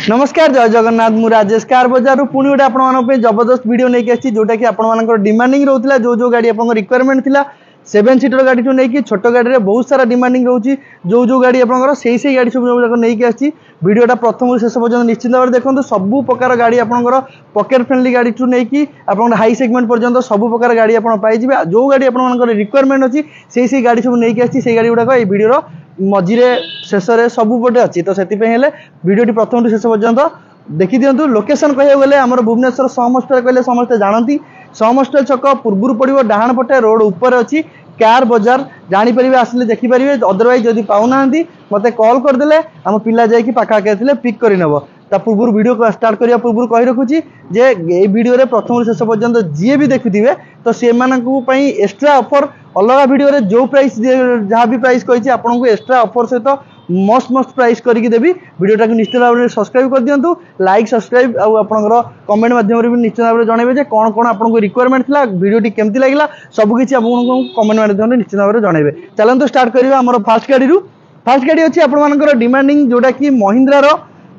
नमस्कार जय जगन्नाथ मु राजेश कार बजार पुणी गोटे आप जबरदस्त वीडियो नहीं आसी जोटा कि आप डिमांडिंग रोला जो गाड़ी आप रिक्वायरमेंट था 7 सीटर गाड़ी नहीं छोट गाड़ी में बहुत सारा डिमांडिंग रोचे जो गाड़ी आप से गाड़ी सब नहीं आसी वीडियोटा प्रथम शेष पर्यटन निश्चित भाव देखो सबू प्रकार गाड़ी आपंकर पकेट फ्रेंडली गाड़ी ठूँ नहीं आप हाई सेगमेंट पर्यटन सबू प्रकार गाड़ी आप पाइबे जो गाड़ी आप रिक्वायरमेंट अच्छी से गाड़ी सब नहीं आसी गाड़ी गुड़ाक ये वीडियो मझीरे शेष सबुपटे अच्छी तो से वीडियो प्रथम शेष पर्यटन देखी दिंतु लोकेशन कह गले आम भुवनेश्वर सम हस्पिटाल कहले समस्ते जानती सम हस्पिटाल छक पूर्व पड़ो डाण पटे रोड ऊपर अच्छी कार बजार जापर आसिले देखिपारे अदरवाइज जदि पाऊना मत कॉल करदे आम पिला जाकि पाखापाखि पिक कर नब ता पूर्व वीडियो स्टार्ट करने पूर्व कही रखुची जे ये वीडियो प्रथम शेष पर्यंत जी भी देखुवे तो से एक्स्ट्रा ऑफर अलग वीडियो जो प्राइस जहाँ भी प्राइस कही आपको एक्स्ट्रा ऑफर सहित मस्त मस्त प्राइस करके देवी वीडियोटा को निश्चित भाव में सब्सक्राइब कर दिंतु लाइक सब्सक्राइब आउ कमेंट माध्यम भी निश्चित भाव में जनइबे कौन कौन आपको रिक्वायरमेंट था वीडियोटी केमती लगे सबकि आपको कमेंट माध्यम निश्चित भाव में जनइबे चलते स्टार्ट करिए आम फास्ट गाड़ी अच्छी आपर डिमांडिंग जोटा कि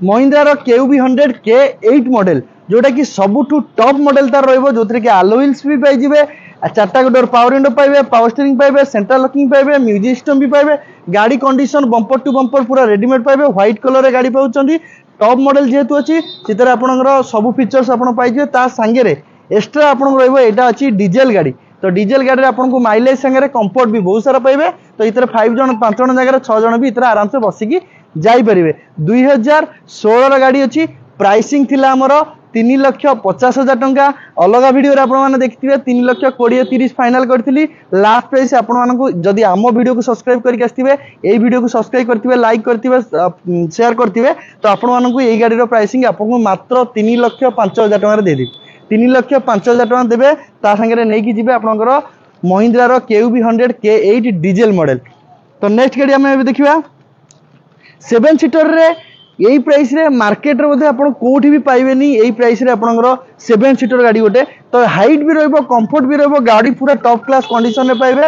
महिंद्रार KUV100 K8 मॉडल जोटा कि सबुठू टॉप मॉडल तार रहिबो जोथरे कि अलॉय व्हील्स भी पाई जिवे चारटा डोर पावर विंडो पाइबे पावर स्टीयरिंग पाइबे सेंट्रल लॉकिंग पाइबे म्यूजिक सिस्टम भी पाइबे गाड़ी कंडीशन बंपर टू बंपर पूरा रेडीमेड पाइबे व्हाइट कलर रे गाड़ी पाउचंदी टॉप मॉडल जेहेतु अच्छी से आपनकर सब फीचर्स आप पाइबे ता संगे एक्स्ट्रा आपन रहिबो एटा अच्छी डीजल गाड़ी तो डीजल गाड़ी रे आपनको माइलेज संगे कंफर्ट भी बहुत सारा पाइबे तो इतरे 5 जन 5 जन जगह 6 जन भी इतरे आराम से बसिकी जाई परिबे 2016 गाड़ी अच्छी प्राइसिंग थिला हमर 3,50,000 टंका अलग वीडियो आप देखिए 3,20,30 फाइनाल करी लास्ट प्राइस आपको जदि आम वीडियो को सब्सक्राइब करके आसते यही वीडियो को सब्सक्राइब करते लाइक करते शेयर करते तो आपको यही गाड़ी प्राइसिंग आपको मात्र 3,05,000 टंका देदेवी 3,05,000 टंका देवे ता संगे नहीं कि आपंकर महिंद्रार KUV100 K8 डीजल मॉडल तो नेक्स्ट गाड़ी आम देखा 7 सीटर रे यही प्राइस रे मार्केट रे बोधे आपण कोठी भी पाइबेनी यही प्राइस रे आपनकर 7 सीटर गाड़ी गोटे तो हाइट भी रहइबो कंफर्ट भी रहइबो गाड़ी पूरा टॉप क्लास कंडीशन रे पाइबे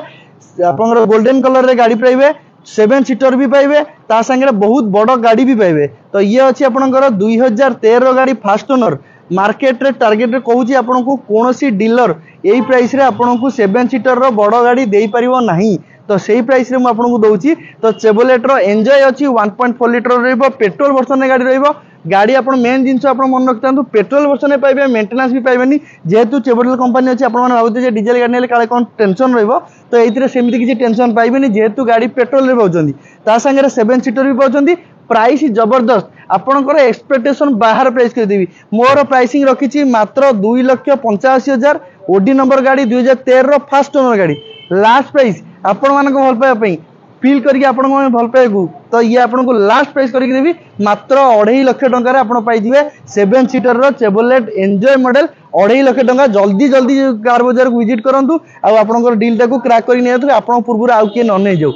आपनकर गोल्डन कलर रे गाड़ी पाइबे 7 सीटर भी पाइबे ता संगे बहुत बड़ गाड़ी भी पाइबे तो ये अच्छी आपनकर 2013 गाड़ी फास्ट ओनर मार्केट रे टार्गेट रे कहूची आपनको कोनोसी डीलर यही प्राइस रे आपनको 7 सीटर रो बड़ गाड़ी देई परिबो नाही तो सही प्राइस रे आपको दूसरी तो चेवलेटर एंजॉय अच्छी 1.4 लिटर रहिबो पेट्रोल वर्जन गाड़ी रहिबो गाड़ी आप मेन जिनस आप मन रखिथा पेट्रोल वर्जन पाइबे मेंटेनेंस भी पाइबेनी जेहेतु चेवलेटर कंपनी अच्छी आप भावुचे डीजल गाड़ी ने काले कौन टेंशन रहिबो तो ये सेमती किसी टेंशन पाइबेनी जेहेतु गाड़ी पेट्रोल रे पाउचंदी ता संगे 7 सीटर भी पाउचंदी प्राइस जबरदस्त आपनकर एक्सपेक्टेशन बाहर प्राइस करदेवी मोर प्राइसिंग रखी मात्र 2,85,000 ओडी नंबर गाड़ी 2013 फास्ट ओनर गाड़ी लास्ट प्राइस आपण मान भल पाइबा फील करके आपण भल पाइबू तो ये आपको लास्ट प्राइस करके देवी मात्र 2.5 लाख टंका आप पाइबे 7 सीटर रो चेवलेट एंजॉय मॉडल 2.5 लाख टंका जल्दी जल्दी कार बाजार को विजिट करूँ आपर डील टाक क्रैक कर आप पूर्व आउ किए न नहीं जाऊ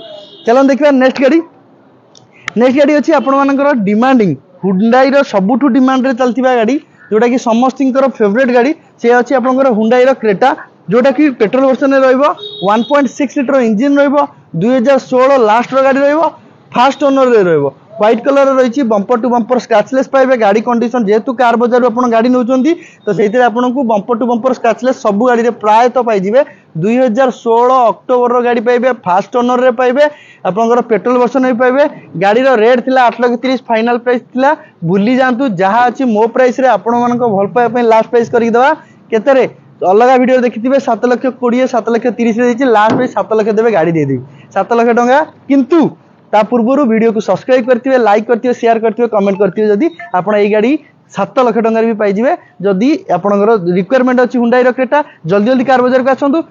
चलो देखा नेक्स्ट गाड़ी अच्छी आपर डिमांडिंग हुंडई सबुठू डिमांड रे चलती गाड़ी जोटा कि समस्त फेवरेट गाड़ी से अच्छी आपर हुंडई क्रेटा जोटा कि पेट्रोल वर्जन रहिबो 1.6 लिटर इंजिन रहिबो 2016 लास्ट रो गाड़ी रहिबो फास्ट ओनर रे रहिबो व्हाइट कलर रही बंपर टू बंपर स्क्रैचलेस पाइबे गाड़ी कंडीशन जेहेतु कार बजार आप गाड़ी नौकरी तो से आपको बंपर टू बंपर स्क्रैचलेस सब गाड़ी रे प्रायतः पाइबे 2016 अक्टोबर रो गाड़ी पाइबे फास्ट ओनर रे पाइबे आपंकर पेट्रोल वर्जन भी पाइबे गाड़ी रो रेट थिला 8,30,000 फाइनल प्राइस थिला भूली जांतु जहाँ अच्छी मो प्राइस रे आपण मानको भल पाइबा लास्ट प्राइस करके देबा केतरे अलग वीडियो देखिथे 7,20,000 7,30,000 लास्ट में 7 लाख देवे गाड़ी दे देवी 7 लाख टंका किंतु ता पूर्व वीडियो को सब्सक्राइब करते लाइक करते शेयर करते कमेंट करते जदि आपण ये गाड़ी 7 लाख टंका भी पाइबे जदि आपनकर रिक्वायरमेंट अच्छी हुंडई रो क्रेटा जल्दी जल्दी कार बाजार को आसंतु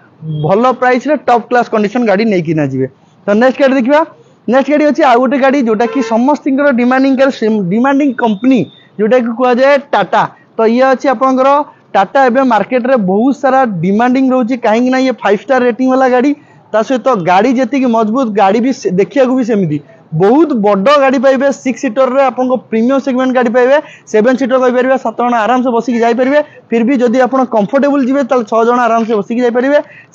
भल प्राइस रे टॉप क्लास कंडीशन गाड़ी नहीं कि ना जिवे तो नेक्स्ट गाड़ी देखिबा नेक्स्ट गाड़ी अच्छी आउ गोटे गाड़ी जोटा कि समस्त डिमांडिंग कंपनी जोटा कि कह जाए टाटा तो ये अच्छी आपनकर टाटा एवं मार्केट रे बहुत सारा डिमांडिंग रोची कहीं ये 5 स्टार रेटिंग वाला गाड़ी ता सहित तो गाड़ी जी मजबूत गाड़ी भी देखा भी सेमती बहुत बड़ गाड़ी पाइबे 6 सीटर रे आपको प्रीमियम सेगमेंट गाड़ी पाइबे 7 सीटर कही पारे 7 जन आराम से बसिक जापर फिर भी जदि आप कंफर्टेबल जी 6 जन आराम से बसिक जापर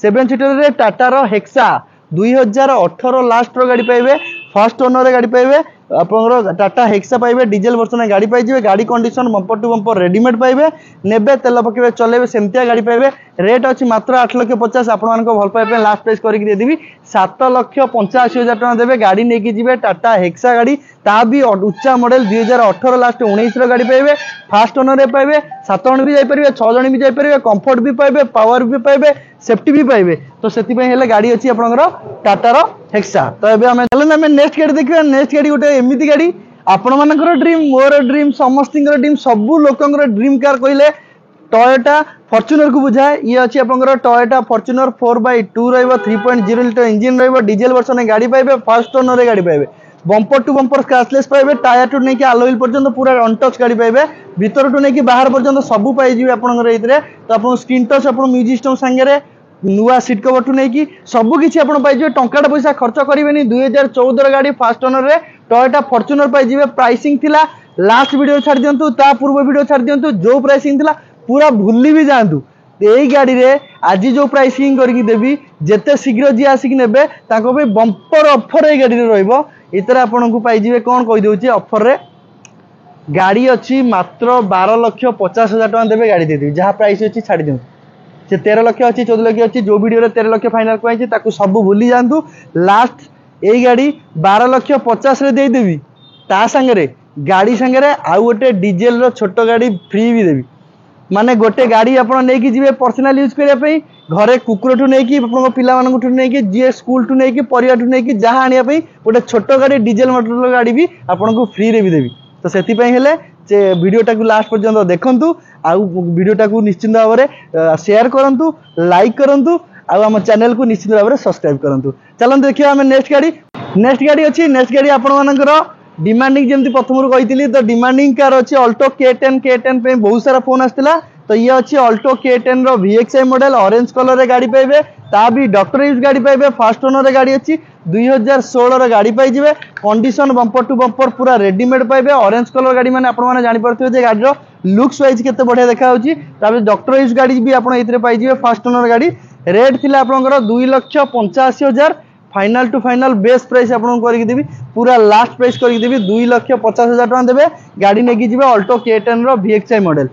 7 सीटर रे टाटा रो हेक्सा 2018 लास्ट रो गाड़ी पाइबे फर्स्ट ओनर गाड़ी पाइबे आपनकर टाटा हेक्सा पाइबे डीजल वर्जन गाड़ी पाइबे गाड़ी condition bumper to bumper readymade पाइबे नेबे तेल पकेबे चलेबे सेमतिया गाड़ी पाइबे रेट अछि मात्र 8,50,000 आपण मानको भल पाइबे लास्ट प्राइस करके दे देबी 7,85,000 टका देबे गाड़ी नेकी जिबे टाटा हेक्सा गाड़ी ता भी उच्चा मॉडल 2018 लास्ट 19 रो गाड़ी पाइबे फास्ट ओनर रे पाइबे 7 जण भी जाई परिबे 6 जण भी जाई परिबे कंफर्ट भी पाइबे पावर भी पाइबे सेफ्टी भी पाइबे तो सेति पय हेले गाड़ी अछि आपनकर टाटा रो हेक्सा तो एबे हमें चलन हमें नेक्स्ट गाड़ी देखिबा नेक्स्ट गाड़ी गोटे एमिति गाड़ी आपण मानकर ड्रीम मोर ड्रीम समस्तिंकर ड्रीम सबु लोकंकर ड्रीम कार कहिले टोयोटा फॉर्च्यूनर को बुझाए ये अच्छी आपनकर टोयोटा फॉर्च्यूनर 4x2 रहइबो 3.0 लीटर इंजन रहइबो डीजल वर्जन गाड़ी पाइबे फर्स्ट ओनर रे गाड़ी पाइबे बंपर टू बंपर स्क्रैचलेस पाइबे टायर टू नहीं कि अलॉय पर्यंत पूरा अनटच गाड़ी पाइबे भीतर टू नहीं कि बाहर पर्यंत सब पाई जिवे आपनकर एतरे तो आपन स्क्रीन टच आपन म्यूजिक सिस्टम संगे रे नुआ सीट कवर टू नहीं कि सब किछि आपन पाई जिवे टंकाटा पैसा खर्च करिवेनी 2014 गाड़ी फास्ट ओनर रे टोयोटा फॉर्च्यूनर पाई जिवे प्राइसिंग थिला लास्ट वीडियो छाड़ दियंतु ता पूर्व वीडियो छाड़ दियंतु जो प्राइसिंग थिला पूरा भूली भी जातु यही गाड़ी रे आज जो प्राइसिंग करके देवी जेते शीघ्र जी आसिक नेबे ताको भी बंपर ऑफर ए गाड़ी रे रहइबो इतरा आपन को पाई जिवे कोन कहि दोछि ऑफर रे गाड़ी अछि मात्र 12,50,000 टका देबे गाड़ी दे देबी जहा प्राइस अछि छाड़ दियौ से 13 लाख अछि 14 लाख अछि जो वीडियो रे 13 लाख फाइनल को आइछि ताको सब भूली जातु लास्ट एई गाड़ी 12,50,000 रे दे देबी ता संगे रे गाड़ी संगे रे आ गोटे डीजल रो छोटो गाड़ी फ्री भी देबी माने गोटे गाड़ी आपण नै कि जिवे पर्सनल यूज करिया पई घरे कुकुर ठु नै कि आपण पिला मानन ठु नै कि जे स्कूल ठु नै कि परिवार ठु नै कि जहा आनिया पई गोटे छोटो गाड़ी डीजल मोटर गाड़ी भी आपण को फ्री रे भी देबी तो सेति पई हेले जे वीडियोटा को लास्ट पर्यंत देखंतु आ वीडियोटा को निश्चित भाव में शेयर करंतु लाइक करंतु आ हम चैनल को निश्चित भाव में सब्सक्राइब करंतु चलंतु देखिया हम नेक्स्ट गाड़ी अछि नेक्स्ट गाड़ी आपण मानकर डिमांडिंग जमती प्रथम कही तो डिमांडिंग कार अच्छी अल्टो K10 पे बहुत सारा फोन आसला तो ये अच्छी अल्टो K10 रो VXI मॉडल ऑरेंज कलर रे गाड़ी पाइबे ता भी डॉक्टर यूज गाड़ी पाइबे फास्ट ओनर रे गाड़ी अच्छी 2016 रे गाड़ी पाई जिवे कंडीशन बंपर टू बंपर पूरा रेडीमेड पाइबे ऑरेंज कलर गाड़ी माने आपण माने जानि परथिबे जे गाड़ी रो लुक्स वाइज केते बढ़िया देखा होची ताबे डॉक्टर यूज गाड़ी भी आपण एथिरे पाई जिवे फास्ट ओनर गाड़ी रेट थिला आपनकर 2,85,000 final to final best price आपन करके देबी पूरा लास्ट प्राइस करके देबी 2,50,000 टका देबे गाड़ी नेकी जिवे अल्टो K10 रो VXI मॉडल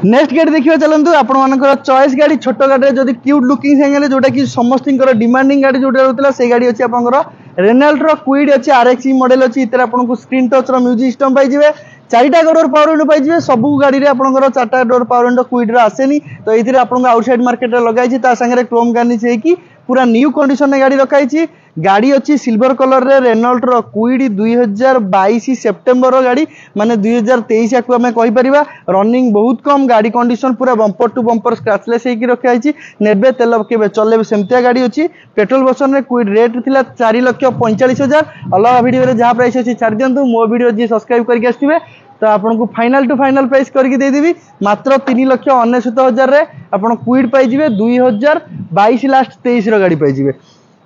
नेक्स्ट गाड़ी देखियो चलंतु आपण मानकर चॉइस गाड़ी छोटो गाड़ी जदी क्यूट लुकिंग संगे जोटा कि समस्तिंकर डिमांडिंग गाड़ी जोटा रहतला से गाड़ी अछि आपनकर रेनॉल्ट रो क्विड अछि RX मॉडल अछि इतर आपन को स्क्रीन टच रो म्यूजिक सिस्टम पाई जिवे चारिटा डोर पावर विंडो पाई जिवे सब गाड़ी रे आपनकर चारटा डोर पावर विंडो क्विड रो आसेनी तो इथिरे आपन को आउटसाइड मार्केट रे लगाई छि ता संगे रे क्रोम गार्निश हे कि पूरा न्यू कंडीशन में गाड़ी रखाई छि गाड़ी अच्छी सिल्वर कलर रे रेनॉल्ट रो क्विड 2022 सेप्टेम्बर गाड़ी माने 2023 को हमें कहि परिबा रनिंग बहुत कम गाड़ी कंडीशन पूरा बंपर टू बंपर स्क्रैचलेस हे कि रखाई छि नेबे तेल केबे चलेबे सेमतिया गाड़ी अछि पेट्रोल वर्जन रे क्विड रेट थिला 4,45,000 अलग वीडियो रे जहा प्राइस अछि छाड़ दियंतु मो वीडियो जी सब्सक्राइब करके आस्थिबे तो आपन को फाइनल टू फाइनल प्राइस करके दे देबी मात्र 3,69,000 रे आपन क्विड पाई जिवे 2022 लास्ट 23 रो गाड़ी पाई जिवे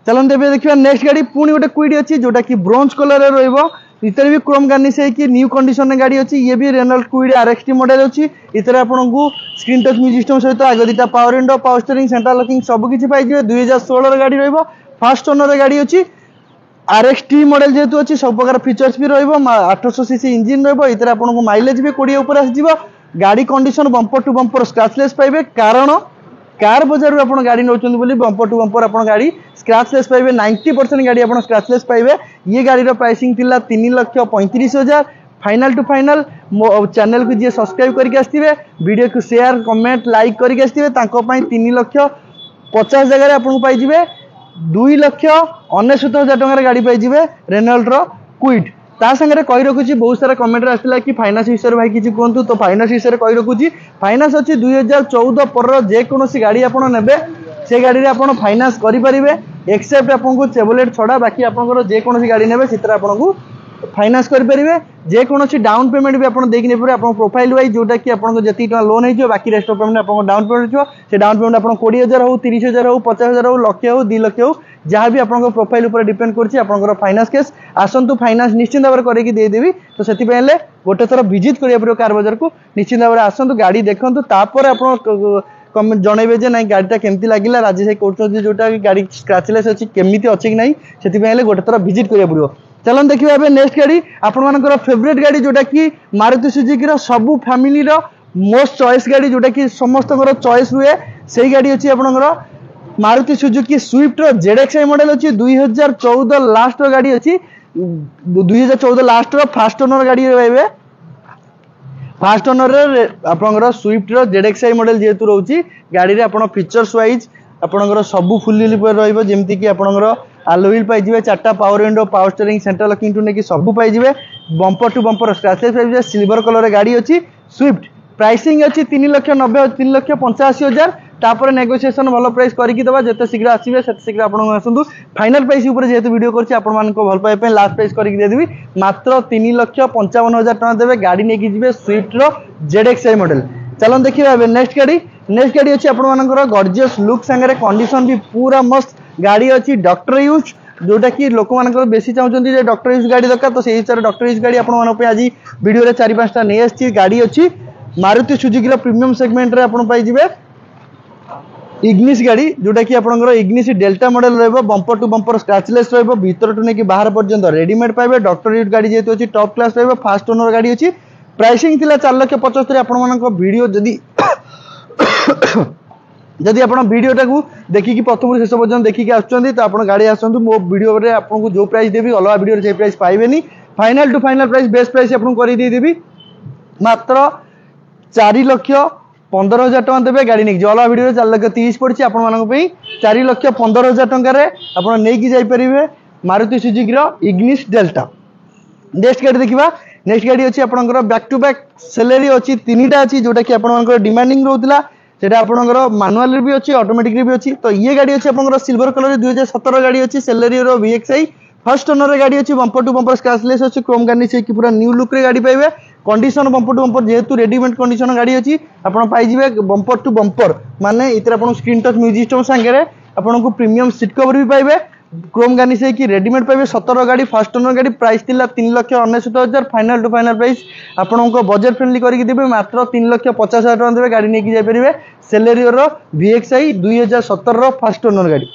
चलन देबे देखिबा नेक्स्ट गाड़ी पुनी गोटे क्विड अछि जोटा कि ब्रोंज कलर रे रहइबो इतर भी क्रोम गार्निश है कि न्यू कंडीशन में गाड़ी अछि ये भी रेनॉल्ट क्विड RXT मॉडल अछि इतर आपन को स्क्रीन टच म्यूजिक सिस्टम सहित आगे दिटा power window power steering central locking सब किछि पाई जिवे 2016 रो गाड़ी रहइबो फास्ट ओनर रे गाड़ी अछि RXT मॉडल जेतु अछि सब प्रकार फीचर्स भी रहइबो 800 सीसी इंजन रहइबो इतर आपन को माइलेज भी 20 ऊपर आसी जिवो गाड़ी condition bumper to bumper scratchless पाइबे कारण कार बजार आपण गाड़ी नौचंदी बोली बंपर टू बंपर आपण गाड़ी स्क्रैचलेस पाइबे 90% गाड़ी आपण स्क्रैचलेस पाइबे ये गाड़ी रो प्राइसिंग थिला 3,35,000 फाइनल टू फाइनल चैनल को जे सब्सक्राइब करके आस्थिबे वीडियो को शेयर कमेंट लाइक करके आस्थिबे तांको पई 3,50,000 जगह आपण पाई जिवे 2,69,000 टका गाड़ी पाई जिवे रेनॉल्ट रो क्विड ता संगे कहि रखुची बहुत सारा कमेंट रे आस्थिला कि फाइनांस विषय भाई किछि कोंतु तो फाइनांस विषय रे कहि रखुची फाइनांस अछि 2014 पर जे कोनोसी गाड़ी आपण नेबे से गाड़ी रे आपण फाइनांस करि परिबे एक्सेप्ट आपण को चेवलेट छोड़ा बाकी आपण जे कोनोसी गाड़ी नेबे सितरा आपण को फाइनांस करि परिबे जे कोनोसी डाउन पेमेंट भी आपण देख नै परे आपण प्रोफाइल वाइज जोटा कि आपण को जति टका लोन हेजो बाकी रेस्ट ऑफ पेमेंट आपण डाउन पेमेंट हो से डाउन पेमेंट आपण 20,000 हो 30,000 हो 50,000 हो लाख हो 2 लाख हो जहाँ भी आपण प्रोफाइल ऊपर डिपेंड करछि आपण फाइनांस केस आसंतु फाइनांस निश्चित भाव करके दे देबी तो सेति पहले गोटे थोर विजिट करिया पड़ो कार बाजार को निश्चित भाव आसंतु गाड़ी देखंतु तापर आपण कमेंट जनइबे जे नहीं गाड़ीटा केमती लगिला राजेश भाई कहते जोटा गाड़ी स्क्रैचलेस अच्छी केमिति अच्छी कि नहीं से गोटे थर विजिट करिया पड़ो। चलन देखिए ए नेक्स्ट गाड़ी आपण फेवरेट गाड़ी जोटा कि मारुति सुजुकी सबू फैमिली मोस्ट चॉइस गाड़ी जोटा कि समस्त चॉइस रुए से गाड़ी अच्छी आपंकर Maruti Suzuki Swift ZXi model अच्छी 2014 लास्ट गाड़ी अच्छी 2014 लास्ट फास्ट ओनर गाड़ी पाइबे। फास्ट ओनर आपंकर स्विफ्ट ZXi मॉडल जेहेतु रोची गाड़ी रे आपण फीचर्स वाइज आपंकर सबू फुल्ली जमती कि आपंकर आलोइल पाइबे 4टा power window power steering central locking टू नेकी सबू पाइबे बंपर टू बंपर स्क्रैचेस पाइबे सिल्वर कलर गाड़ी अच्छी स्विफ्ट प्राइसिंग अच्छी 3,85,000 तापर नेगोशिएशन भल प्राइस करके दबा जिते शीघ्र आसवे से शीघ्र आपंतु फाइनाल प्राइस जेहेतु वीडियो करछि आपण भल पाइबे लास्ट प्राइस करके देदेवी मात्र 3,55,000 टका देवे गाड़ी नहीं जी स्विफ्ट ZXi मॉडल। चलन देखिए नेक्स्ट गाड़ी अच्छी आपंकर गॉर्जियस लुक सांगे कंडीशन भी पूरा मस्त गाड़ी अच्छी डॉक्टर यूज जोटा कि लोक मान बेसी चाहते डॉक्टर यूज गाड़ी दरकार तो सही हिसाब से डॉक्टर यूज गाड़ी आप आज वीडियो 4-5टा नहीं आसी गाड़ी अच्छी मारुति सुजुकी प्रीमियम सेगमेंट रे आपण पाइबे इग्निस गाड़ी जोटा कि आपंकर इग्निस डेल्टा मॉडल रहिबो बंपर टू बंपर स्क्रैचलेस रहिबो भीतर टू नेकी बाहर पर्यंत रेडीमेड पाइबे डॉक्टर यूज गाड़ी जेहेतु अच्छी टॉप क्लास रहिबो फास्ट ओनर गाड़ी अच्छी प्राइसिंग थिला 4,75,000 आपण वीडियो जदि आप वीडियोटा को देखिकी प्रथम शेष पर्यटन देखिकी आसुँच तो आप गाड़ी आसतु मो वीडियो में आपको जो प्राइस देवी अलग वीडियो से प्राइस पाइबेनी final to final price best price आपको करदेवी मात्र 4,15,000 टका देवे गाड़ी नहीं अलग वीडियो 4,30,000 पड़ी आपंप 4,15,000 टकर आप नहीं Maruti Suzuki Ignis delta. Next गाड़ी देखा नेक्स्ट गाड़ी अच्छी आपंकर बैक टू बैक सेलेरी अच्छी 3टा अच्छी जोटा कि आपंकर डिमांडिंग रोला सेटा आपंकर मानुआल भी अच्छी ऑटोमेटिक भी अच्छी। तो ये गाड़ी अच्छी आपंकर सिल्वर कलर 2017 गाड़ी अच्छी सेलेरी VXi फर्स्ट ओनर गाड़ी अच्छी बंपर टू बंपर स्क्रैचलेस अच्छी क्रोम गार्निश होकर पूरा न्यू लुक रे गाड़ी पाइबे कंडीशन बंपर टू बंपर जेहेतु रेडीमेड कंडीशन गाड़ी अच्छी आपन पाइबे बंपर टू बंपर माने इतर आपन स्क्रीन टच म्यूजिक सिस्टम संगे आपन को प्रीमियम सीट कवर भी पाइबे क्रोम गार्निश होकर रेडीमेड पाइबे 17 गाड़ी फर्स्ट ओनर गाड़ी प्राइस थिला 3,99,000 फाइनाल टू फाइनाल प्राइस आपन को बजट फ्रेंडली करके देबे मात्र 3,50,000 टका देबे गाड़ी लेके जाय परिबे सेलेरियो VXi 2017 फर्स्ट ओनर गाड़ी।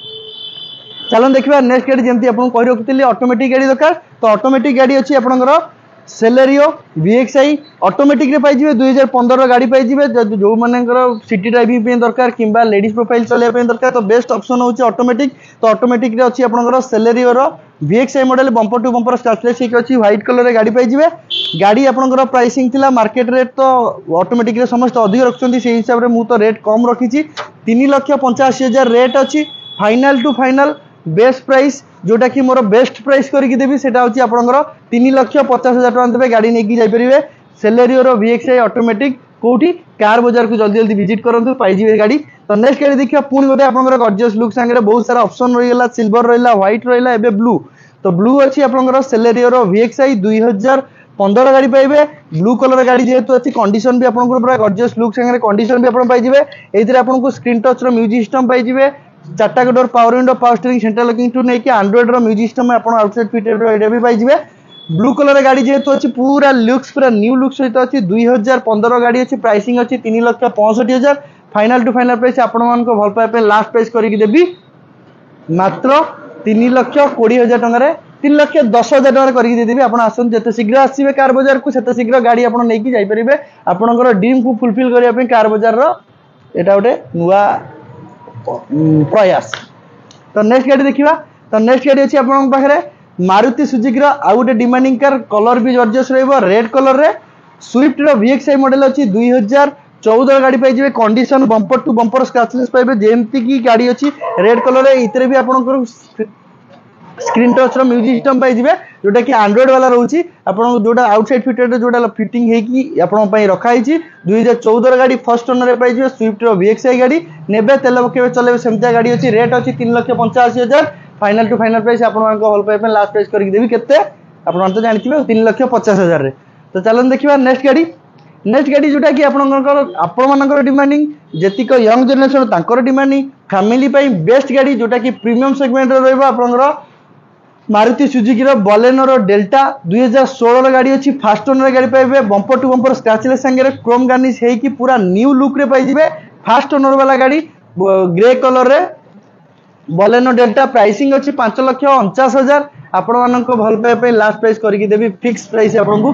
चलन देखा नेक्स्ट गाड़ी जमी आपको कही रखी ऑटोमेटिक गाड़ी दरकार तो ऑटोमेटिक गाड़ी अच्छी आपंकर सेलेरियो VXi ऑटोमेटिक रे पाइबे 2015 गाड़ी पाइबे जो मानकर सिटी ड्राइविंग दरकार कि लेडीज प्रोफाइल चलाइबा दरकार तो बेस्ट ऑप्शन होची ऑटोमेटिक। तो ऑटोमेटिक रे अच्छी आपंकर Celerio VXi model bumper to bumper scratchless अच्छी व्हाइट कलर रे गाड़ी पाइबे गाड़ी आपंकर प्राइसिंग थिला मार्केट रेट तो ऑटोमेटिक रे समस्त अधिक रखछंती से हिसाब रे मु तो रेट कम रखीची 3,85,000 रेट अच्छी final to final best price जोटा कि मोर बेस्ट प्राइस करके देवी सेटा होची आपनकर 3,50,000 टका देबे गाड़ी नेकी जाय परिबे सेलेरियो VXi ऑटोमेटिक कोठी कार बाजार को जल्दी जल्दी विजिट करंतु पाइजिबे गाड़ी। तो नेक्स्ट गाड़ी देखिया पुणी गोटे आपनकर गॉर्जियस लुक संगे बहुत सारा ऑप्शन रहिला सिल्वर रहिला व्हाइट रहिला एबे ब्लू तो ब्लू अच्छी आपनकर सेलेरियो VXi 2015 गाड़ी पाइबे ब्लू कलर गाड़ी जेहेतु अच्छी कंडीशन भी आपनकर पूरा गॉर्जियस लुक संगे कंडीशन भी आपन पाइजिबे एथिरे आपनको स्क्रीन टच रो म्यूजिक सिस्टम पाइजिबे 4टा door power window power steering central locking टू नेकी एंड्रॉइड रो म्यूजिक सिस्टम में आपन आउटसाइड फिटेड रो एडा भी पाइजिबे ब्लू कलर गाड़ी जेहेतु अच्छी पूरा लुक्स पूरा न्यू लुक सहित अच्छी 2015 गाड़ी अच्छी प्राइसिंग अच्छी 3,65,000 फाइनाल टू फाइनाल प्राइस आपण मान को भल पाए लास्ट प्राइस करके देबी मात्र 3,20,000 टका 3,10,000 टका करके देबी आपण आसन जते शीघ्र आसीबे कार बाजार को सेते शीघ्र गाड़ी आपण नेकी जाई परिबे आपनकर ड्रीम को फुलफिल करिया पे कार बाजार रो एटा गोटे नुवा प्रयास। तो नेक्स्ट गाड़ी देखिबा तो नेक्स्ट गाड़ी अच्छी आपन पाखरे मारुति सुजुकी आउ गोटे डिमांडिंग कार कलर भी जर्जियस रहइबो रेड कलर रे स्विफ्ट VXi मॉडल अच्छी 2014 गाड़ी पाइबे condition bumper to bumper scratchless पाइबे जेमती की गाड़ी अच्छी रेड कलर रे इतरे भी आपन स्क्रीन टच रो म्यूजिक सिस्टम पाइबे जोटा कि एंड्रॉइड वाला रहउची आपन जोटा आउटसाइड फिटेड जोटा फिटिंग हे कि आपन पई रखा हिची 2014 गाड़ी फर्स्ट ओनर रे पाइबे स्विफ्ट VXi गाड़ी नेबे तेल केबे चलेबे सेमता गाड़ी अच्छी रेट अच्छी 3,85,000 फाइनाल टू फाइनाल प्राइस आपन मान को हॉल पाइबे लास्ट प्राइस करके देबी केते आपन मान तो जानथिबे 3,50,000 रे। तो चलन देखिबा नेक्स्ट गाड़ी जोटा कि आपण मानकर डिमांडिंग जेतिक यंग जनरेशन तांकर डिमांडिंग फैमिली पई बेस्ट गाड़ी जोटा कि प्रीमियम सेगमेंट रे रहबो आपनकर मारुति सुजुकी बलेनो डेल्टा 2016 गाड़ी अच्छी फास्ट ओनर गाड़ी पाइबे बंपर टू बंपर स्क्रैचलेस संगे क्रोम गार्निश है कि पूरा न्यू लुक रे पाइबे फास्ट ओनर वाला गाड़ी ग्रे कलर रे बलेनो डेल्टा प्राइसिंग अच्छी 5,49,000 आपण मानक भल पाए लास्ट प्राइस करके देवी फिक्स प्राइस आपको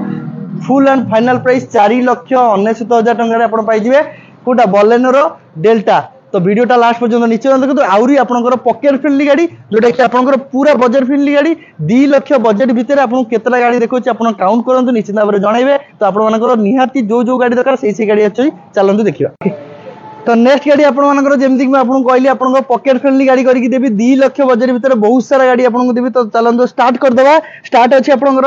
फुल एंड फाइनल प्राइस 4,99,000 टंका आपण पाइबे कोटा बलेनो रो डेल्टा। तो वीडियोटा लास्ट पर्यंत निश्चय देखो आउरी आपनकर पॉकेट फ्रेंडली गाड़ी जोटा कि आपनकर पूरा बजट फ्रेंडली गाड़ी 2 लाख बजट भितर आपन केतला गाड़ी देखो आपन काउंट करंतु निश्चित भाव में जणाइबे। तो आपण मानकर निहाती जो गाड़ी दरकार से गाड़ी अच्छी चलंतु देखिबा। तो नेक्स्ट गाड़ी आपण मानकर जेमति कि आपन कहली आपन पॉकेट फ्रेंडली गाड़ी करके देबी 2 लाख बजट भितर बहुत सारा गाड़ी आपन देबी। तो चलंतु स्टार्ट कर देबा। स्टार्ट अछि आपनकर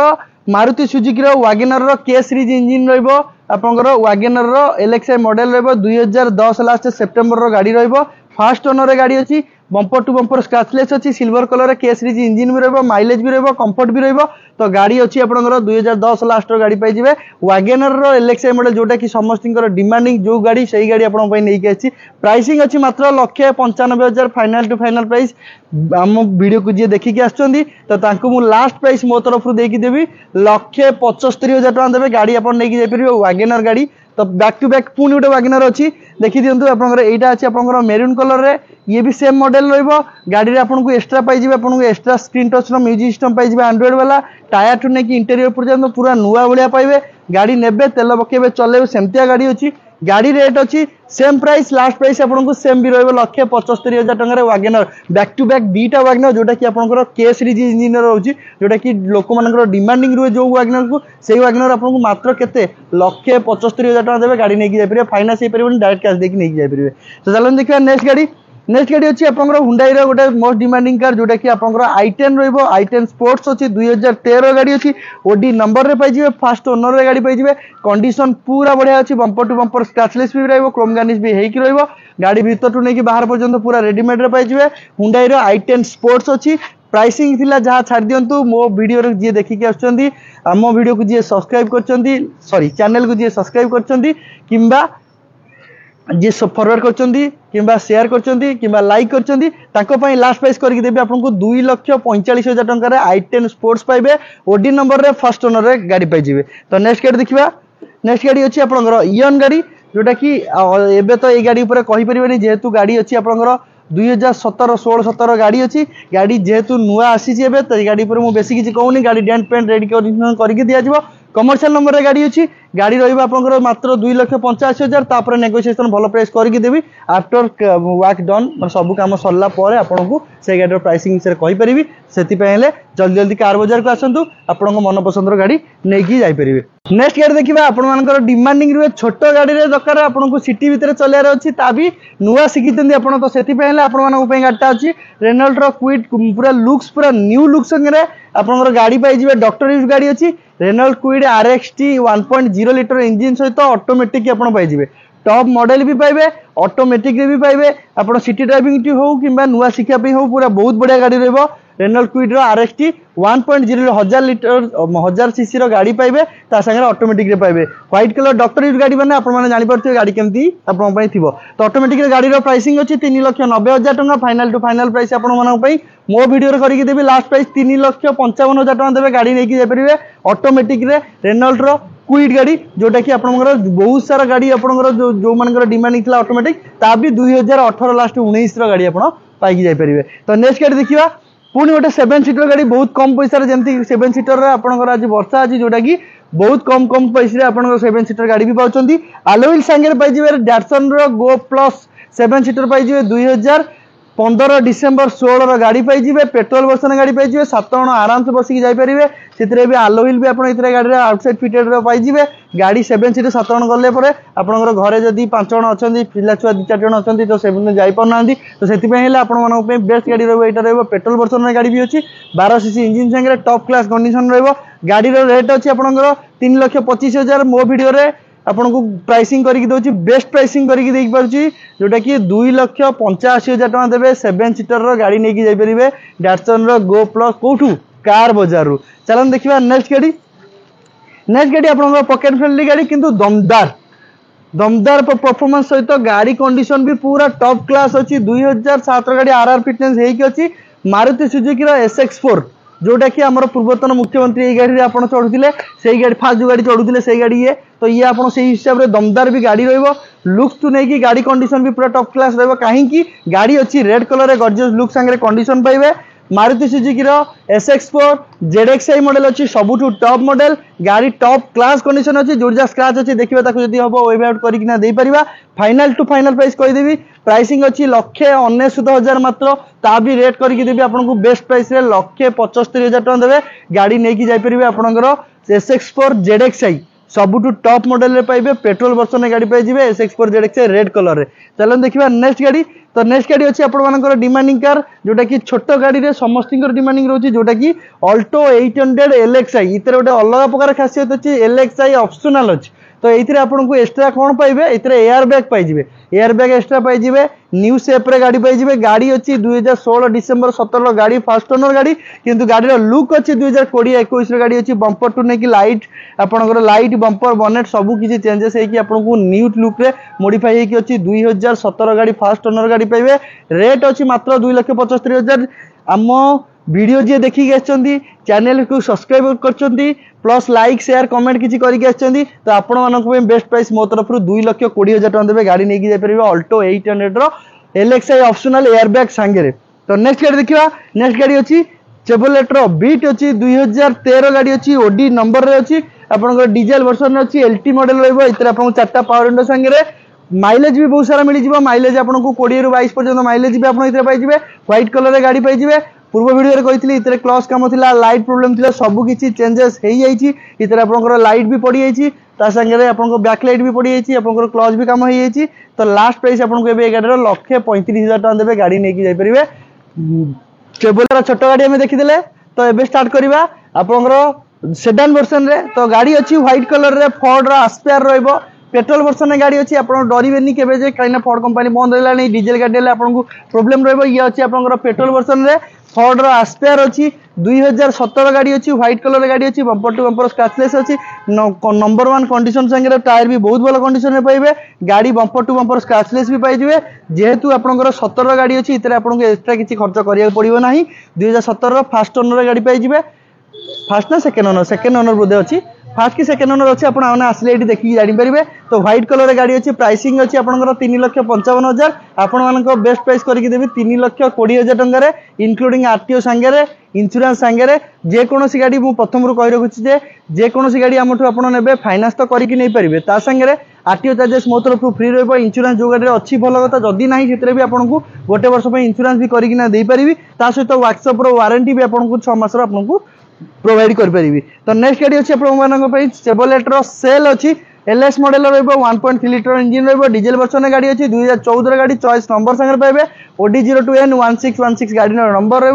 मारुति सुजुकी रो वैगनर रो के सीरीज इंजन रहइबो आपनकर वैगनर रो एलएक्सआई मॉडल रहइबो 2010 लास्ट सितंबर रो गाड़ी रहइबो फास्ट ओनर रे गाड़ी अछि बम्पर टू बम्पर स्क्रैचलेस अछि सिल्वर कलर रे के सीरीज इंजन भी रहइबो माइलेज भी रहइबो कंफर्ट भी रहइबो। तो गाड़ी अछि आपनकर 2010 लास्ट रो गाड़ी पाइ जिवे वैगनर रो एलएक्सआई मॉडल जोटा कि समस्तिंकर डिमांडिंग जो गाड़ी सही गाड़ी आपन पई नै के अछि प्राइसिंग अछि मात्र 1,95,000 फाइनल टू फाइनल प्राइस हम वीडियो को जे देखि के आछंदी। तो तांको मु लास्ट प्राइस मो तरफ रु देकी देबी 1,75,000 टका देबे गाड़ी आपन नै कि जाय परिबे वैगनर गाड़ी। तो बैक टू बैक पुनी गोटे वैगनर अच्छी देखी दिंतु आपनकर एटा अछि आपनकर मेरून कलर रे ये भी सेम मॉडल रहइबो गाड़ी रे आपन को एक्स्ट्रा पाइ जिवे आपन को एक्स्ट्रा स्क्रीन टच रो म्यूजिक सिस्टम पाइ जिवे एंड्रॉइड वाला टायर टू ने कि इंटीरियर पर्यंत पूरा नुआ भलिया पाइबे गाड़ी नेबे तेल पकेबे चलेबे सेमतिया गाड़ी अछि गाड़ी रेट अच्छी सेम प्राइस लास्ट प्राइस आपको सेम भी रही 1,75,000 टकर वैगनर बैक टू बैक दीटा वैगनर जोटा कि आपंकर के सीरीज इंजिन रोचे जोटा कि लोक मान डिमांडिंग रुए जो वैगनर को से वैगनर आपको मात्र केते 1,75,000 टका देवे गाड़ी नहीं जापर फाइनान्स हो डायरेक्ट कैश देके नहीं जापर। तो चलो देखिए नेक्स्ट गाड़ी अच्छी आपंकर हुंडई रो गोटे मोस्ट डिमांडिंग कार जोटा कि आपंकर i10 रहिबो i10 स्पोर्ट्स अच्छी 2013 गाड़ी अच्छी ओडी नंबर रे पाइजिबे फास्ट ओनर रे गाड़ी पाइजिबे कंडीशन पूरा बढ़िया अच्छी बम्पर टू बम्पर स्क्रैचलेस भी रहइबो क्रोम गार्निश भी हेकी रहइबो गाड़ी भीतर टू नहीं कि बाहर पर्यंत पूरा रेडीमेड रे पाइजिबे हुंडई रो i10 स्पोर्ट्स अच्छी प्राइसिंग थिला जहाँ छाड़ दियंतु मो वीडियो रे जे देखि के आछंती मो वीडियो को जे सब्सक्राइब करछंती सॉरी चैनल को जे सब्सक्राइब करछंती किंबा जे फॉरवर्ड करछंती किंबा शेयर करछंती किंबा लाइक करछंती ताको पई लास्ट प्राइस करके देबे आपनको 2,45,000 टका रे i10 स्पोर्ट्स पाइबे ओडी नंबर रे फर्स्ट ओनर रे गाड़ी पाइ जिवे। तो नेक्स्ट गाड़ी देखिबा नेक्स्ट गाड़ी अछि आपनकर इयन गाड़ी जोटा कि एबे तो ए गाड़ी ऊपर कहि परिबेनी जेहेतु गाड़ी अछि आपनकर 2017-16-17 गाड़ी अच्छी गाड़ी जेहेतु नुआ आसी एबे तो गाड़ी पर मु बेसी किछि कहूनी गाड़ी डेंट पेंट रेडी करके दिया जिवो कमर्शियल नंबर रे गाड़ी अच्छी गाड़ी रहिबा आपनकर मात्र 2,85,000 तापर नेगोशिएशन भलो प्राइस करके देबी आफ्टर वर्क डन मतलब सब काम सरला परे आपनको से गाड़ी प्राइसिंग से कहि परिबी सेति पहिले जल्दी जल्दी कार बाजार को आसंतु आपनको मन पसंदर गाड़ी नै कि जाई परिबे। नेक्स्ट गाड़ी देखिबा आपण मानकर डिमांडिंग रे छोट गाड़ी रे दरकार आपनको सिटी भीतर चलियार अछि ता भी नुआ सिखितंदी आपण तो सेति पहिले आपण मानको पे गाडीटा अछि रेनॉल्ट रो क्विड पूरा लुक्स पूरा न्यू लुक संगे आपनकर गाड़ी पाइ जिवे डॉक्टर यूज गाड़ी अछि Renault Kwid RXT 1.0 litre engine सहित ऑटोमेटिक आपण पाइ जिवे टॉप मॉडल भी पाइबे ऑटोमेटिक भी पाइबे आपण सिटी ड्राइविंग हो किंबा नुआ शिक्षा पे हो पूरा बहुत बढ़िया गाड़ी रहबो रेनॉल्ट क्विड रो RXT 1.0 1000 लीटर 1000 सीसी रो गाड़ी पाइबे ता संगे ऑटोमेटिक रे पाइबे व्हाइट कलर डॉक्टर यूज गाड़ी माने आपण माने जानि परथिबे गाड़ी केमती आपण पई थिबो। तो ऑटोमेटिक रे गाड़ी रो प्राइसिंग अछि 3,90,000 टका फाइनल टू फाइनल प्राइस आपण मानक पई मो वीडियो रे करके देबी लास्ट प्राइस 3,55,000 टका देबे गाड़ी नै कि जाय परिबे ऑटोमेटिक रे रेनॉल्ट रो क्विड गाड़ी जोटा कि आपनकर बहुत सारा गाड़ी आपनकर जो मानकर डिमांडिंग थिला ऑटोमेटिक ता भी 2018 लास्ट 19 रो गाड़ी आपण पाई कि जाय परिबे। तो नेक्स्ट गाड़ी देखिबा पुणी गोटे 7 सीटर गाड़ी बहुत कम पैसा रे जेमति 7 सीटर रे आपनकर आज वर्षा अछि जोटा कि बहुत कम पैसा रे आपनकर 7 सीटर गाड़ी भी पाउचंती अलोइल संगे पाई जिवे डैटसन रो गो प्लस 7 सीटर पाई जिवे 2015 डिसेंबर 16 रो गाड़ी पाई जिवे पेट्रोल वर्जन गाड़ी पाई जिवे 7 जण आराम से बसी जाई परिबे सितरे भी अलोइल भी आपण इतरे गाड़ी रे आउटसाइड फिटेड रो पाई जिवे गाड़ी 7 सीटर 7 जण गले परे आपनकर घरे जदी 5 जण अछंती पिला छुआ 2-4 जण अछंती तो सेबन जाई परनांती तो सेति पे हेले आपण मानक पे बेस्ट गाड़ी रहबो एटा रहबो पेट्रोल वर्जन गाड़ी भी अछि 12 सीसी इंजन संगे टॉप क्लास कंडीशन रहबो गाड़ी रो रेट अछि आपनकर 3,25,000 मो वीडियो रे आपनको प्राइसिंग करके दउची बेस्ट प्राइसिंग करके देख पारुची जोटा कि 2,85,000 टका देबे 7 सीटर रो गाड़ी नै कि जाई परिबे डैटसन रो गो प्लस कोठू कार बाजार रु। चलन देखिबा नेक्स्ट गाड़ी आपनको पॉकेट फ्रेंडली गाड़ी किंतु दमदार परफॉर्मेंस सहित गाड़ी कंडीशन भी पूरा टॉप क्लास अछि 2007 गाड़ी RR फिटनेस हेकी अछि मारुति सुजुकी रो SX4 जोटा कि आम पूर्वतन मुख्यमंत्री ये गाड़ी आप चढ़ुते से गाड़ी फास्ट जो गाड़ी चढ़ुते से गाड़ी ये तो ये आप हिसाब से दमदार भी गाड़ी लुक्स टू नहीं गाड़ी कंडीशन भी पूरा टॉप क्लास कहीं गाड़ी अच्छी रेड कलर गॉर्जियस लुक सांगे कंडीशन पाइबे Maruti Suzuki SX4 ZXi model अच्छी सबुठू टॉप मॉडल गाड़ी टॉप क्लास कंडीशन अच्छी जो जहाँ स्क्रैच अच्छी देखिए जब हम वेब आउट करना दे पारिबा फाइनल टू फाइनल प्राइस कहीदेवी प्राइसिंग अच्छी 1,69,000 मात्र ता भी रेट करके देवी आपको बेस्ट प्राइस रे 1,75,000 टका देवे गाड़ी नहीं जापर आपंकर SX4 ZXi सबुठू टॉप मॉडल रे पाइबे पेट्रोल वर्जन गाड़ी पाइबे SX4 ZXi रेड कलर रे चलो देखिए नेक्स्ट गाड़ी तो नेक्स्ट गाड़ी अच्छी आप डिमांडिंग कार जोटा कि छोट गाड़ी रे समस्त डिमांडिंग रोची जोटा कि अल्टो 800 LXi इतरे गोटे अलग प्रकार खासियत अच्छी LXi ऑप्शनल अच्छी तो ये आपको एक्सट्रा कौन पाइबे इतरे एयर बैग पाइबे एयर बैग एक्सट्रा पाइबे न्यू शेप रे गाड़ी पाइबे गाड़ी अच्छी 2016 डिसेंबर 17 गाड़ी फास्ट ओनर गाड़ी किंतु गाड़ी लुक अच्छी 2020-21 गाड़ी अच्छी बंपर टू नहीं लाइट आपंकर लाइट बंपर बनेट सबू किसी चेंजेस है आपको न्यू लुक रे मॉडिफाई होगी अच्छी 2017 गाड़ी फास्ट ओनर गाड़ी पाइबे रेट अच्छी मात्र 2,75,000 आम वीडियो जी देखिक चैनल को सब्सक्राइब कर प्लस लाइक शेयर कमेंट किसी करके तो आपण मानक बेस्ट प्राइस मो तरफ 2,20,000 टका देवे गाड़ी नहीं जापर अल्टो 800 LXi ऑप्शनल एयरबैग सांगे तो नेक्स्ट गाड़ी देखा नेक्स्ट गाड़ी अच्छी चेवरलेट बीट अच्छी 2013 गाड़ी अच्छी ओडी नंबर रे अच्छी आपंकर डीजेल वर्सन अच्छी LT मॉडल रहा चार्टा पावर विंडो सांगे माइलेज भी बहुत सारा मिल माइलेज आपको 20 ରୁ 22 पर्यंत माइलेज भी आप पाइबे व्हाइट कलर गाड़ी पाइबे पूर्व वीडियो कही इतने क्लच कम था लाइट प्रोब्लेम था सबकि चेंजेस हो जाए आपंकर लाइट भी पड़ जाए आपको बैक लाइट भी पड़ जाए आपंकर क्लच भी कम हो तो लास्ट प्राइस आपको ये गाड़ी 1,35,000 टका देवे गाड़ी नहीं जापर ट्रेवलर छोट गाड़ी आम देखीदे तो ये स्टार्ट करवा आपंकर सेडान वर्सन रे तो गाड़ी अच्छी व्हाइट कलर रे फोर्ड आस्पायर रहिबो पेट्रोल वर्सन गाड़ी अच्छी आप डरबे केवे कहीं फोर्ड कंपनी बंद है डीजेल गाड़ी आपको प्रोब्लेम रही ये अच्छी आप पेट्रोल वर्सन रे फोर्ड आस्पायर अच्छी 2017 गाड़ी अच्छी व्हाइट कलर गाड़ी अच्छी बंपर टू बंपर स्क्रैचलेस अच्छी नंबर 1 कंडीशन संगे टायर भी बहुत भल कंडीशन में पाइबे गाड़ी बंपर टू बंपर स्क्रैचलेस भी पाइबे जेहेतु आपंकर 17 गाड़ी अच्छी इतने आपको एक्सट्रा किसी खर्च करिया पड़ो ना 2017 फास्ट ओनर गाड़ी पाइबे फास्ट ना सेकेंड ओनर बोधे अच्छी फास्ट की सेकेंड ओनर अच्छी आपने आसले ये देखिए जानीपारे तो व्हाइट कलर गाड़ी अच्छी प्राइसिंग अच्छी आपंकर 3,55,000 आपण बेस्ट प्राइस करके देवी 3,20,000 टकर इनक्लूडिंग RTO सांगे इंश्योरेंस सांगे जेकोसी गाड़ी मुझे प्रथम रू कही रखुच्छे जेकोसी गाड़ी आम ने फाइनान्स तो करके नहीं पारे ता सांगे RTO चार्जेस मो तरफ फ्री रहा इंश्योरेंस जो गाड़ी अच्छी भल कथा जदि ना से भी आपको गोटे वर्ष इंश्योरेंस भी करके पारि सहित वर्कशॉप वारंटी भी आपको 6 मास आपको प्रोवाइड करी तो नेक्स्ट गाड़ी अच्छी आप चेवरलेट सेल अच्छी LS model 1.3 litre engine diesel version गाड़ी अच्छी 2014 गाड़ी चॉइस नंबर सांगे पाइबे OD02N1616 गाड़ी नंबर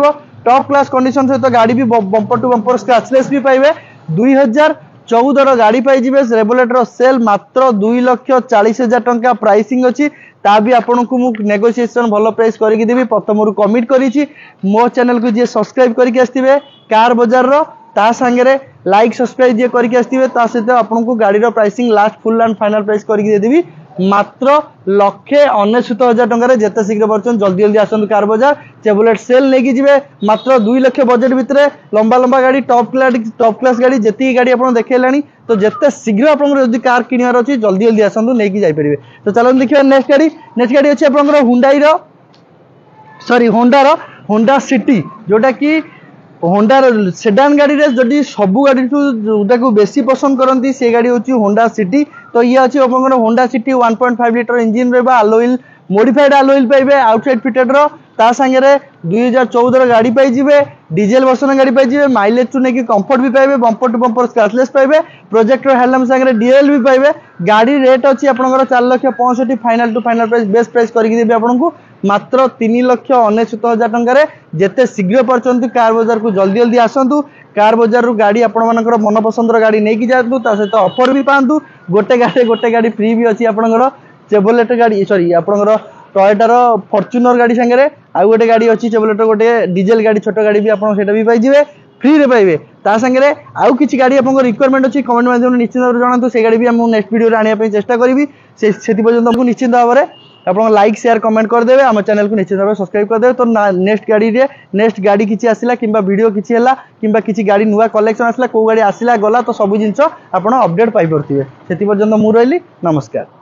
टॉप क्लास कंडीशन सहित गाड़ी भी बंपर टू बंपर स्क्रैचलेस भी पाइबे 2014 गाड़ी पाइबे रेवोलेट सेल मात्र 2,40,000 टंका प्राइसिंग अच्छी ता भी आपको मुझे नेगोशिएशन भल प्राइस करके देवी प्रथम कमिट करी मो चैनल को जी सब्सक्राइब करके आसवे कार बजार ता सांगे लाइक सब्सक्राइब जी करके आसवे ता सहित आपको गाड़ी pricing last full and final price करके देवी मात्र 1,69,000 टकर जिते शीघ्र पार्चन जल्दी जल्दी आसतु कार बजार चेवरलेट सेल नहीं जी मात्र 2 लाख बजेट भितर लंबा लंबा गाड़ी टॉप क्लास गाड़ी जी गाड़ी आप देखा तो जिते शीघ्र आप कार किणार अच्छी जल्दी जल्दी आसतु नहीं जापर तो चलो देखिए नेक्स्ट गाड़ी अच्छी आप हुंडाई होंडा सिटी जोटा कि होंडा सेडान गाड़ी रे जदि सबू गाड़ी जोटा बेसी पसंद करती से गाड़ी होची होंडा सिटी तो ये अच्छी आपंकर होंडा सिटी 1.5 लिटर इंजिन रहा आलोइल मॉडिफाइड आलोइल पाइबे आउटसाइड फिटेड ता सांगे 2014 गाड़ी पाइबे डीजेल वर्सन गाड़ी पाइबे माइलेज टू नहीं कंफर्ट भी पाइबे बंपर टू बंपर स्क्रैचलेस पाइबे प्रोजेक्टर हेलम सांगे DL भी पाइबे गाड़ी रेट अच्छी आपंकर 4,65,000 final to final price best price करके देवी आपको मात्र 3,69,000 टकर जिते शीघ्र पार्चन कार बजार को जल्दी जल्दी आसतु कार बजार रू गाड़ी आपंकर मनपसंद गाड़ी नहीं जातु सहित ऑफर भी पातु गोटे गाड़ी फ्री भी अच्छी आपंकर चेवरलेट गाड़ी सॉरी आपंकर टोयोटार फॉर्च्यूनर गाड़ी सांगे आउ गोटे गाड़ी अच्छी चेवरलेट गोटे डीजेल गाड़ी छोट गाड़ी भी आपको भी पाइबे फ्री रे पाइबे ता सांगे आउ किछि गाड़ी आपको रिक्वायरमेंट अच्छी कमेंट माध्यम निश्चित भाव जनातु से गाड़ी भी नेक्स्ट वीडियो आने चेष्टा करी से पर्यंत निश्चित भाव में ଆପଣ लाइक शेयर कमेंट करदेवे आम चैनल को निश्चित भाव सब्सक्राइब करदेवे तो नेक्स्ट गाड़ी किसी आसला किंबा वीडियो किसी हैला किंबा किसी गाड़ी नुआ कलेक्शन आसला को गाड़ी आसला गला तो सब जिंस आपण अपडेट पाई परथिबे सेति पर्यंत मु रहिली नमस्कार।